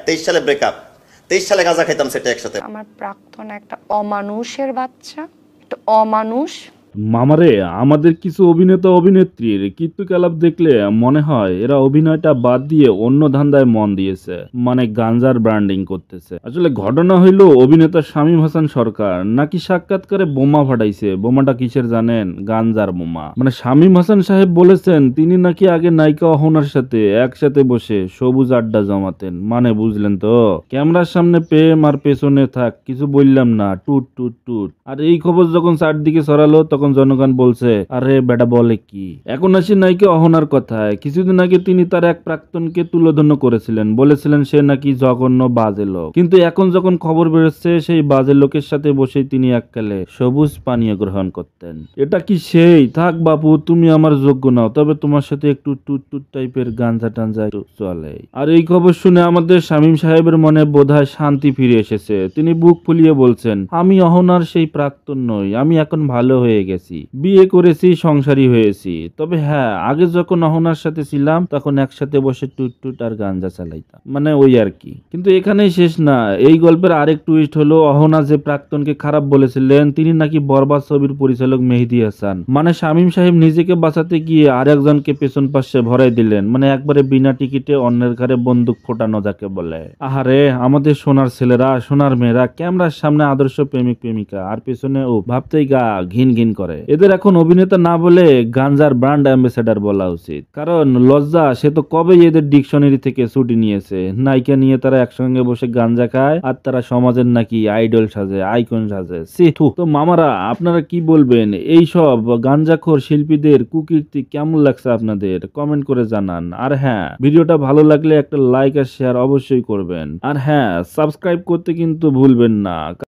23 সালে ব্রেকআপ, 23 সালে গাঁজা খাইতাম সেটা একসাথে। আমার প্রাক্তন একটা অমানুষের বাচ্চা, একটা অমানুষ। মামারে, আমাদের কিছু অভিনেতা অভিনেত্রীর কীর্তিকলাপ দেখলে মনে হয় এরা অভিনয়টা বাদ দিয়ে অন্য ধান্দায় মন দিয়েছে, মানে গাঞ্জার ব্র্যান্ডিং করতেছে। আসলে ঘটনা হইল অভিনেতা শামীম হাসান সরকার নাকি সাক্ষাৎকারে বোমা ফাটাইছে। বোমাটা কিসের জানেন? গাঞ্জার বোমা। মানে শামীম হাসান সাহেব বলেছেন তিনি নাকি আগে নায়িকা অহনার সাথে একসাথে বসে সবুজ আড্ডা জমাতেন। মানে বুঝলেন তো, ক্যামেরার সামনে প্রেম আর পেছনে থাক কিছু বললাম না, টুট টুট টুট। আর এই খবর যখন চারদিকে ছড়ালো তখন জনগণ বলছে আরে বেটা বলে কি। এখন আসি নায়িকা অহনার কথায়। কিছুদিন আগে তিনি তার এক প্রাক্তনকে তুলোধন্য করেছিলেন, বলেছিলেন সে নাকি জঘন্য বাজে লোক। কিন্তু এখন যখন খবর বেরোচ্ছে সেই বাজে লোকের সাথে বসে তিনি এককালে সবুজ পানীয় গ্রহণ করতেন। এটা কি সেই? থাক বাপু, তুমি আমার যোগ্য নাও, তবে তোমার সাথে একটু টুট টুট টাইপের গাঞ্জা টাঞ্জা চলে। আর এই খবর শুনে আমাদের শামীম সাহেবের মনে বোধহয় শান্তি ফিরে এসেছে। তিনি বুক ফুলিয়ে বলছেন, আমি অহনার সেই প্রাক্তন নই, আমি এখন ভালো হয়ে গেছি, বিয়ে করেছি, সংসারী হয়েছি। তবে হ্যাঁ, আগে যখন অহনার সাথে ছিলাম তখন একসাথে বসে টুট টুট আর গাঞ্জা চালাইতাম, মানে ওই আর কি। কিন্তু এখানেই শেষ না, এই গল্পের আরেক টুইস্ট হলো অহনা যে প্রাক্তনকে খারাপ বলেছিলেন তিনি নাকি বরবাদ ছবির পরিচালক মেহেদী হাসান। মানে শামীম সাহেব নিজেকে বাঁচাতে গিয়ে আরেকজনকে পেছন পাশে ভরাই দিলেন, মানে একবারে বিনা টিকিটে অন্যের ঘরে বন্দুক ফোটানো যাকে বলে। আহারে, আমাদের সোনার ছেলেরা, সোনার মেয়েরা ক্যামেরার সামনে আদর্শ প্রেমিক প্রেমিকা, আর পেছনে ও ভাবতেই গা ঘিন ঘিন করে। এদের এখন অভিনেতা না বলে গাঞ্জার ব্র্যান্ড অ্যাম্বাসেডর বলা উচিত। কারণ লজ্জা সে তো কবেই এদের ডিকশনারি থেকে ছুটি নিয়েছে। নায়িকা নিয়ে তারা একসঙ্গে বসে গাঞ্জা খায় আর তারা সমাজের নাকি আইডল সাজে, আইকন সাজে। তো মামারা, আপনারা কি বলবেন? এই সব গাঞ্জাখোর শিল্পীদের কুকীর্তি কেমন লাগছে আপনাদের? কমেন্ট করে জানান। আর হ্যাঁ, ভিডিওটা ভালো লাগলে একটা লাইক আর শেয়ার অবশ্যই করবেন। আর হ্যাঁ, সাবস্ক্রাইব করতে কিন্তু ভুলবেন না।